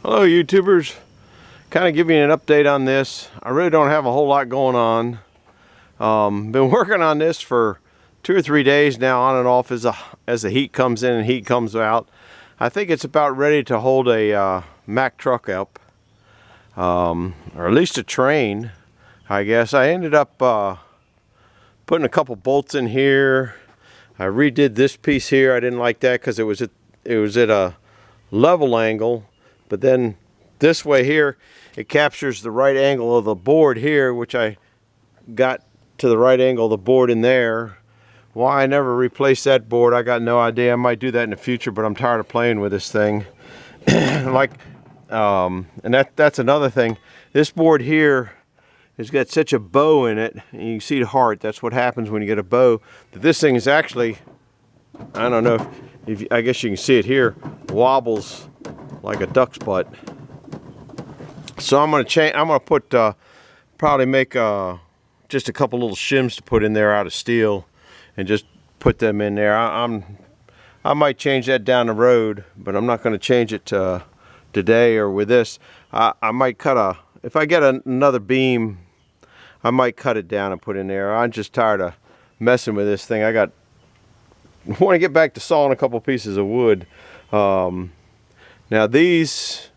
Hello YouTubers, kind of giving you an update on this. I really don't have a whole lot going on. Been working on this for 2 or 3 days now, on and off as the heat comes in and heat comes out. I think it's about ready to hold a Mack truck up, or at least a train, I guess. I ended up putting a couple bolts in here. I redid this piece here. I didn't like that because it was at a level angle. But then this way here, it captures the right angle of the board here, which I got to the right angle of the board in there. Why I never replaced that board, I got no idea. I might do that in the future, but I'm tired of playing with this thing. And that's another thing. This board here has got such a bow in it, and you can see the heart. That's what happens when you get a bow. That this thing is actually, I don't know if I guess you can see it here, wobbles like a duck's butt. So I'm gonna change. I'm gonna put probably make just a couple little shims to put in there out of steel, and just put them in there. I might change that down the road, but I'm not going to change it today or with this. I might cut if I get another beam, I might cut it down and put in there. I'm just tired of messing with this thing. I want to get back to sawing a couple pieces of wood. Now these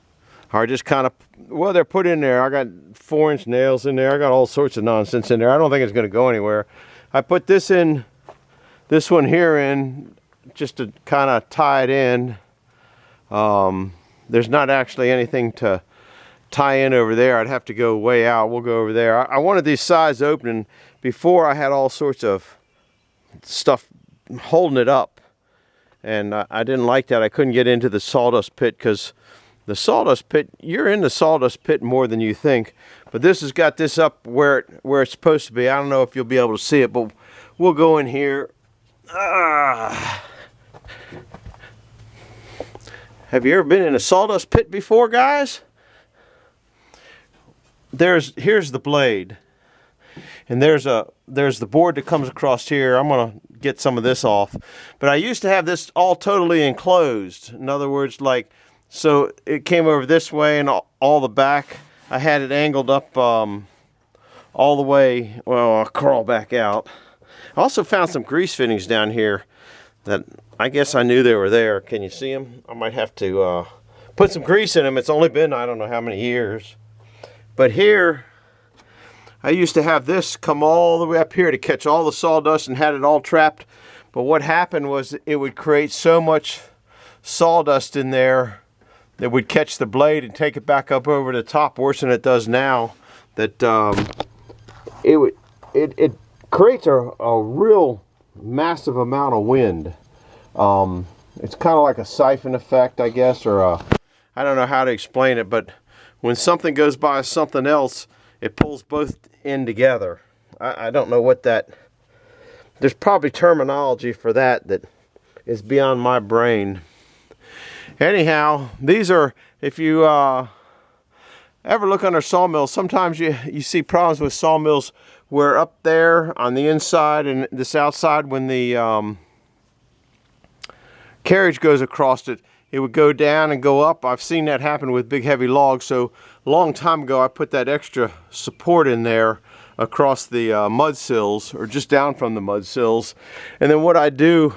are just kind of, well, they're put in there. I got 4-inch nails in there. I got all sorts of nonsense in there. I don't think it's going to go anywhere. I put this one here in, just to kind of tie it in. There's not actually anything to tie in over there. I'd have to go way out. We'll go over there. I wanted these sides open, and before I had all sorts of stuff holding it up. And I didn't like that. I couldn't get into the sawdust pit, because the sawdust pit, you're in the sawdust pit more than you think. But this has got this up where it's supposed to be. I don't know if you'll be able to see it, but we'll go in here. Have you ever been in a sawdust pit before, guys? Here's the blade. And there's the board that comes across here. I'm gonna get some of this off, but I used to have this all totally enclosed. In other words, like, so it came over this way, and all the back I had it angled up all the way. Well, I'll crawl back out. I also found some grease fittings down here that I guess I knew they were there. Can you see them? I might have to put some grease in them. It's only been, I don't know how many years. But here, I used to have this come all the way up here to catch all the sawdust and had it all trapped. But what happened was it would create so much sawdust in there that would catch the blade and take it back up over the top, worse than it does now. That it creates a real massive amount of wind. It's kind of like a siphon effect, I guess, or I don't know how to explain it. But when something goes by something else, it pulls both in together. I don't know what that, there's probably terminology for that is beyond my brain. Anyhow, these are, if you ever look under sawmills, sometimes you see problems with sawmills where up there on the inside and this outside, when the carriage goes across it, it would go down and go up. I've seen that happen with big heavy logs. So a long time ago, I put that extra support in there across the mud sills, or just down from the mud sills. And then what I do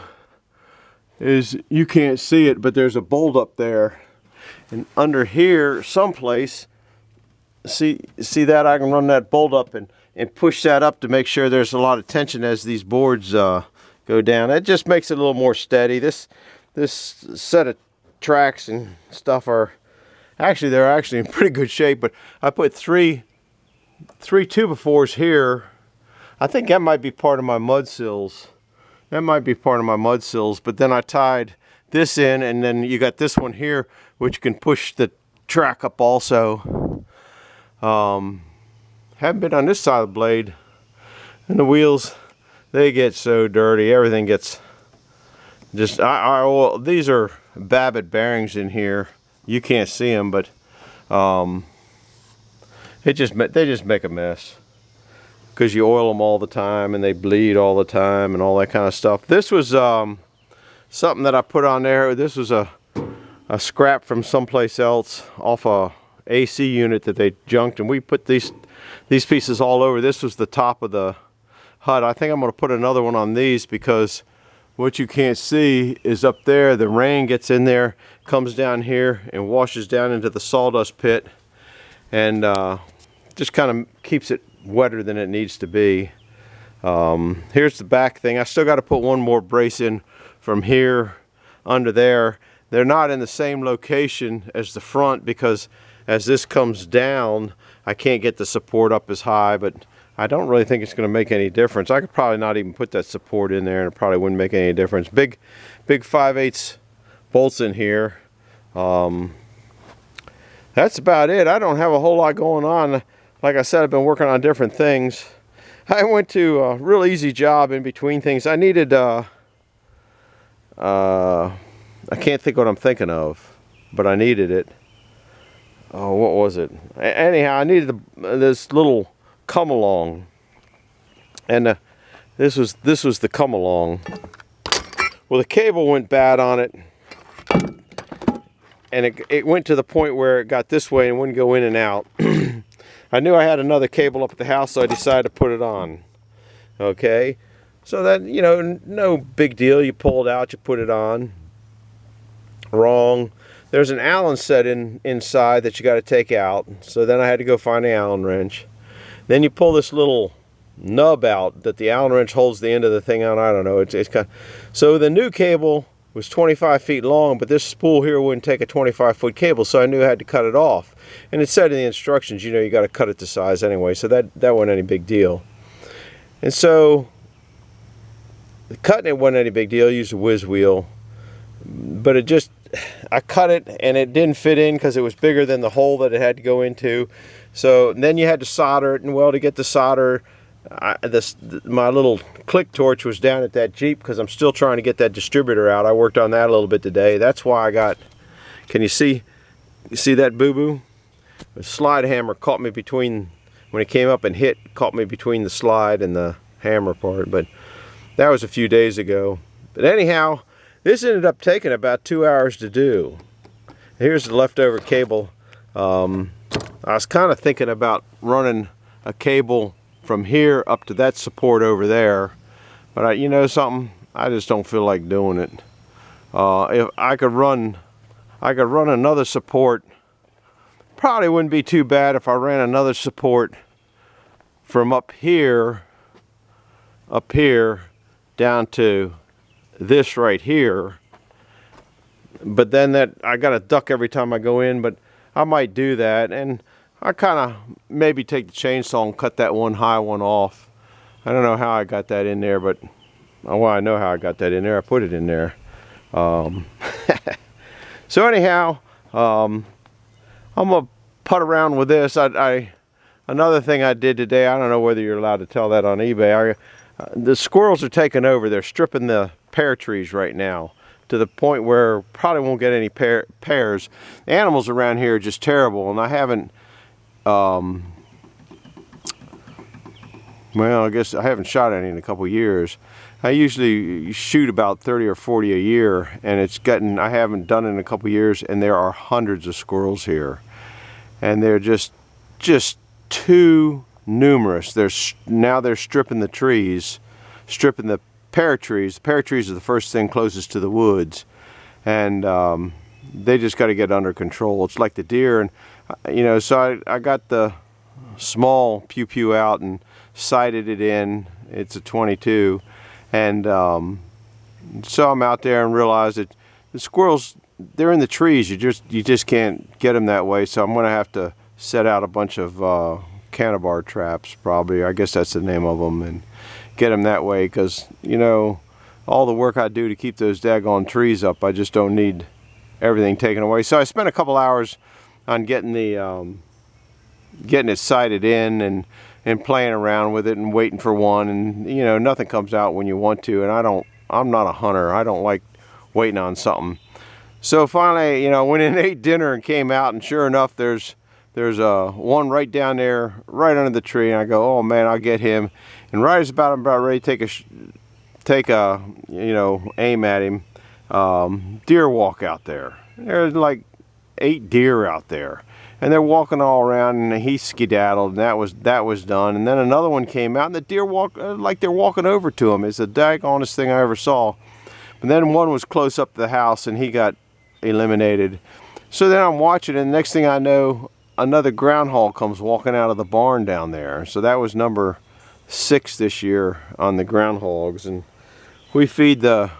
is, you can't see it, but there's a bolt up there, and under here someplace, see that I can run that bolt up and push that up to make sure there's a lot of tension as these boards go down. It just makes it a little more steady. This set of tracks and stuff they're actually in pretty good shape. But I put three 2x4s here. I think that might be part of my mud sills. But then I tied this in, and then you got this one here, which can push the track up also. Haven't been on this side of the blade, and the wheels, they get so dirty. Everything gets just, these are Babbitt bearings in here. You can't see them, but they just make a mess, because you oil them all the time and they bleed all the time and all that kind of stuff. This was something that I put on there. This was a a scrap from someplace else off a AC unit that they junked, and we put these pieces all over. This was the top of the hut. I think I'm going to put another one on these because what you can't see is up there, the rain gets in there, comes down here and washes down into the sawdust pit, and just kind of keeps it wetter than it needs to be. Here's the back thing. I still got to put one more brace in from here under there. They're not in the same location as the front because as this comes down, I can't get the support up as high, but I don't really think it's going to make any difference. I could probably not even put that support in there and it probably wouldn't make any difference. Big 5/8 bolts in here. That's about it. I don't have a whole lot going on. Like I said, I've been working on different things. I went to a real easy job in between things. I needed, I can't think what I'm thinking of, but I needed it. Oh, what was it? Anyhow, I needed this little come along, and this was the come along. Well, the cable went bad on it, and it went to the point where it got this way and wouldn't go in and out. I knew I had another cable up at the house, so I decided to put it on. Okay, so that, you know, no big deal. You pull it out, you put it on. Wrong. There's an Allen set inside that you got to take out. So then I had to go find an Allen wrench. Then you pull this little nub out that the Allen wrench holds the end of the thing on. I don't know. It's kind of, so the new cable was 25 feet long, but this spool here wouldn't take a 25-foot cable, so I knew I had to cut it off. And it said in the instructions, you know, you got to cut it to size anyway, so that wasn't any big deal. And so cutting it wasn't any big deal. I used a whiz wheel, but I cut it and it didn't fit in because it was bigger than the hole that it had to go into. So then you had to solder it, and well, to get the solder, my little click torch was down at that Jeep because I'm still trying to get that distributor out. I worked on that a little bit today. That's why I got, can you see that boo-boo? The slide hammer caught me between, when it came up and hit, caught me between the slide and the hammer part, but that was a few days ago. But anyhow, this ended up taking about 2 hours to do. Here's the leftover cable. I was kind of thinking about running a cable from here up to that support over there, but you know something, I just don't feel like doing it. If I could run another support, probably wouldn't be too bad if I ran another support from up here down to this right here. But then that I got to duck every time I go in, but I might do that, and I kind of maybe take the chainsaw and cut that one high one off. I don't know how I got that in there, but well, I know how I got that in there. I put it in there. So anyhow, I'm gonna putt around with this. Another thing I did today, I don't know whether you're allowed to tell that on eBay. The squirrels are taking over. They're stripping the pear trees right now to the point where probably won't get any pears. Animals around here are just terrible, and I haven't, well, I guess I haven't shot any in a couple years. I usually shoot about 30 or 40 a year, and I haven't done it in a couple years, and there are hundreds of squirrels here. And they're just too numerous. Now they're stripping the trees, stripping the pear trees. The pear trees are the first thing closest to the woods, and they just got to get under control. It's like the deer, and you know, so I got the small pew pew out and sighted it in. It's a 22, and so I'm out there and realized that the squirrels, they're in the trees. You just can't get them that way. So I'm going to have to set out a bunch of cannibar traps, probably. I guess that's the name of them, and get them that way, because you know, all the work I do to keep those daggone trees up, I just don't need everything taken away. So I spent a couple hours on getting it sighted in and playing around with it and waiting for one, and you know, nothing comes out when you want to, and I'm not a hunter. I don't like waiting on something. So finally, you know, went in and ate dinner and came out, and sure enough, there's one right down there, right under the tree, and I go, oh man, I'll get him. And right as I'm about ready to take a you know, aim at him, deer walk out there, There's like 8 deer out there, and they're walking all around, and he skedaddled, and that was done. And then another one came out, and the deer walked like they're walking over to him. It's the daggonest thing I ever saw. But then one was close up to the house, and he got eliminated. So then I'm watching, and the next thing I know, another groundhog comes walking out of the barn down there. So that was number 6 this year on the groundhogs. And we feed the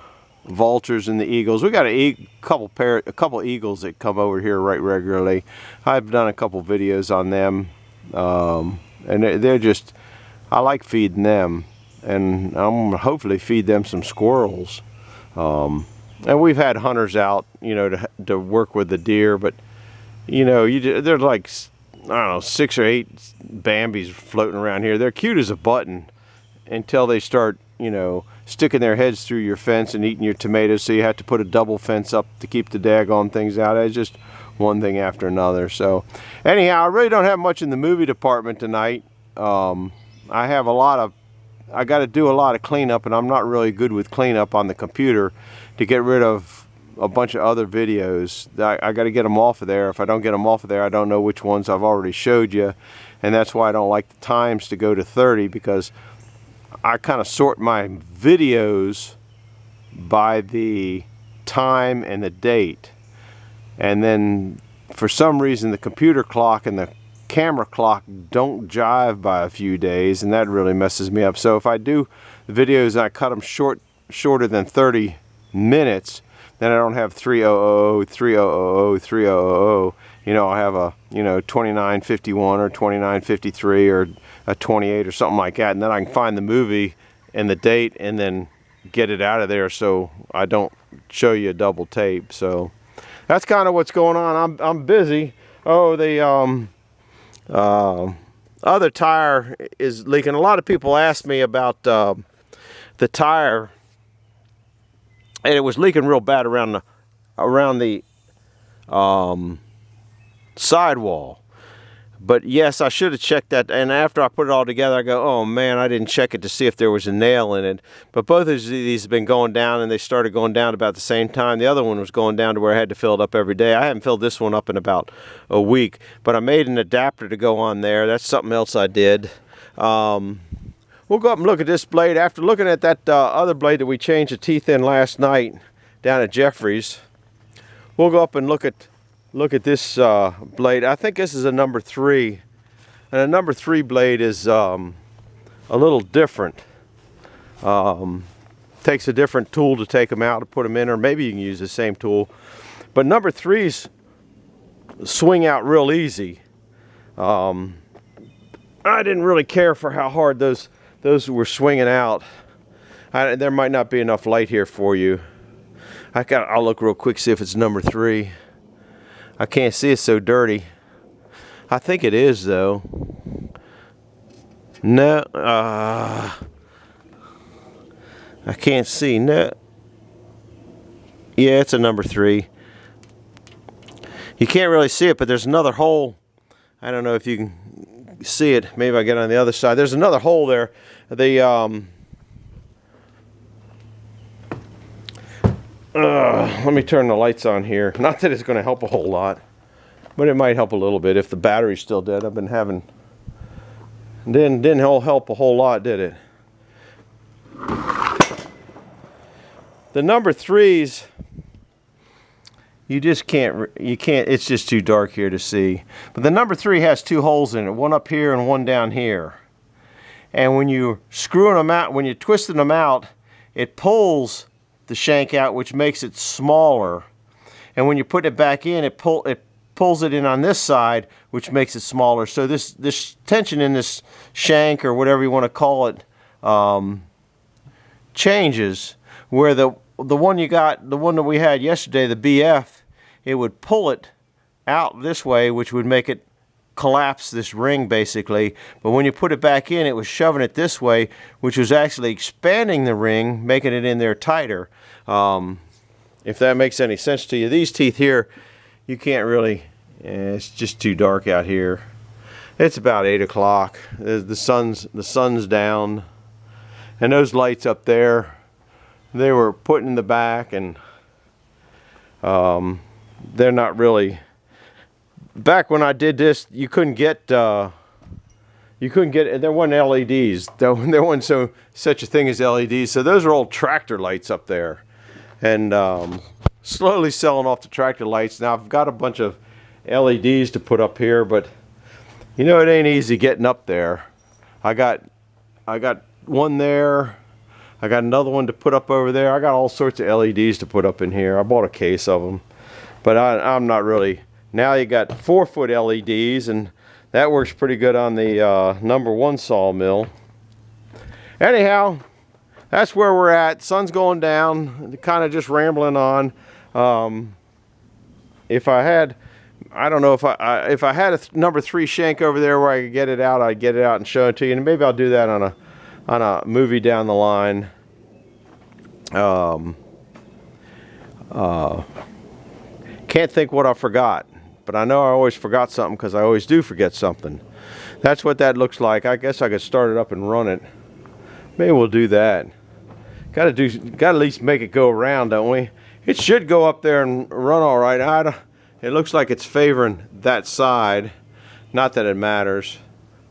vultures and the eagles. We got a couple eagles that come over here right regularly. I've done a couple videos on them, and they're just, I like feeding them, and I'm gonna hopefully feed them some squirrels. And we've had hunters out, you know, to work with the deer, but you know, there's like, I don't know, 6 or 8 Bambis floating around here. They're cute as a button until they start, you know, sticking their heads through your fence and eating your tomatoes, so you have to put a double fence up to keep the daggone things out. It's just one thing after another. So anyhow, I really don't have much in the movie department tonight. I have I got to do a lot of cleanup, and I'm not really good with cleanup on the computer to get rid of a bunch of other videos. I got to get them off of there. If I don't get them off of there, I don't know which ones I've already showed you, and that's why I don't like the times to go to 30, because I kind of sort my videos by the time and the date, and then for some reason the computer clock and the camera clock don't jive by a few days, and that really messes me up. So if I do the videos and I cut them shorter than 30 minutes, then I don't have 3000, 3000, 3000. You know, I have a, you know, 2951 or 2953 or a 28 or something like that, and then I can find the movie and the date and then get it out of there, so I don't show you a double tape. So that's kind of what's going on. I'm busy. Oh, the other tire is leaking. A lot of people ask me about the tire, and it was leaking real bad around the sidewall. But yes, I should have checked that, and after I put it all together, I go, oh man, I didn't check it to see if there was a nail in it. But both of these have been going down, and they started going down about the same time. The other one was going down to where I had to fill it up every day. I haven't filled this one up in about a week, but I made an adapter to go on there. That's something else I did. We'll go up and look at this blade. After looking at that other blade that we changed the teeth in last night down at Jeffrey's, we'll go up and look at this blade. I think this is a number 3, and a number 3 blade is a little different. Takes a different tool to take them out, to put them in, or maybe you can use the same tool. But number 3s swing out real easy. I didn't really care for how hard those were swinging out. There might not be enough light here for you. I'll look real quick, see if it's number 3. I can't see, it's so dirty. I think it is though. No, I can't see. No. Yeah, it's a number 3. You can't really see it, but there's another hole. I don't know if you can see it. Maybe I get on the other side. There's another hole there. Let me turn the lights on here. Not that it's going to help a whole lot, but it might help a little bit if the battery's still dead. I've been having... Didn't help a whole lot, did it? The number 3s, you can't, it's just too dark here to see. But the number 3 has 2 holes in it, one up here and one down here. And when you're screwing them out, when you're twisting them out, it pulls the shank out, which makes it smaller. And when you put it back in, it pulls it in on this side, which makes it smaller. So this tension in this shank, or whatever you want to call it, changes. Where the one that we had yesterday, the BF, it would pull it out this way, which would make it collapse this ring basically. But when you put it back in, it was shoving it this way, which was actually expanding the ring, making it in there tighter. If that makes any sense to you. These teeth here, you can't really, it's just too dark out here. It's about 8 o'clock. The sun's down, and those lights up there, they were put in the back, and they're not really. Back when I did this, you couldn't get there weren't LEDs. There wasn't such a thing as LEDs. So those are old tractor lights up there, and slowly selling off the tractor lights. Now I've got a bunch of LEDs to put up here, but you know, it ain't easy getting up there. I got one there. I got another one to put up over there. I got all sorts of LEDs to put up in here. I bought a case of them, but I'm not really. Now you got 4-foot LEDs, and that works pretty good on the #1 sawmill. Anyhow, that's where we're at. Sun's going down. Kind of just rambling on. If I had, I don't know if I had a #3 shank over there where I could get it out, I'd get it out and show it to you. And maybe I'll do that on a movie down the line. Can't think what I forgot. But I know I always forgot something, because I always do forget something. That's what that looks like. I guess I could start it up and run it. Maybe we'll do that. Got to at least make it go around, don't we? It should go up there and run all right. It looks like it's favoring that side. Not that it matters.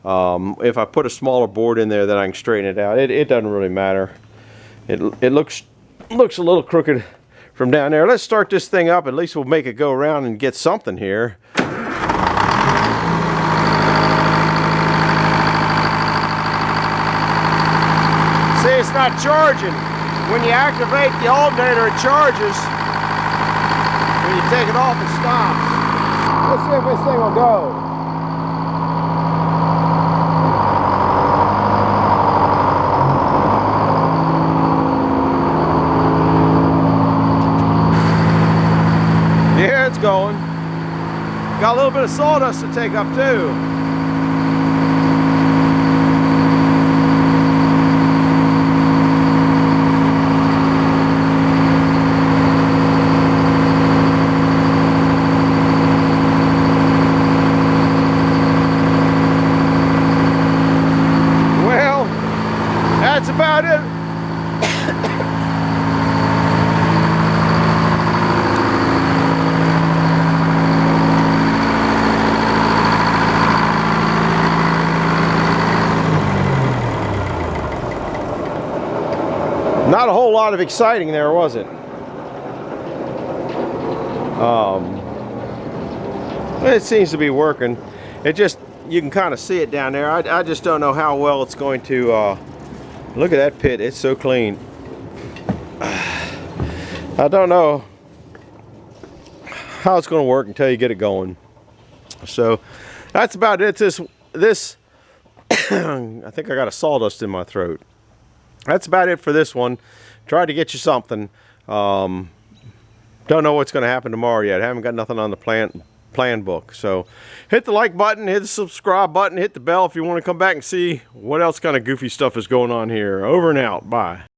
If I put a smaller board in there, then I can straighten it out. It doesn't really matter. It looks a little crooked from down there. Let's start this thing up. At least we'll make it go around and get something here. See, it's not charging. When you activate the alternator, it charges. When you take it off, it stops. Let's see if this thing will go. Yeah, it's going. Got a little bit of sawdust to take up too. Well, that's about it. Not a whole lot of exciting there, was it? It seems to be working. It just, you can kind of see it down there. I just don't know how well it's going to, look at that pit, it's so clean. I don't know how it's going to work until you get it going. So that's about it. This I think I got a sawdust in my throat. That's about it for this one. Tried to get you something. Don't know what's going to happen tomorrow yet. Haven't got nothing on the plan book. So hit the like button, hit the subscribe button, hit the bell if you want to come back and see what else kind of goofy stuff is going on here. Over and out. Bye.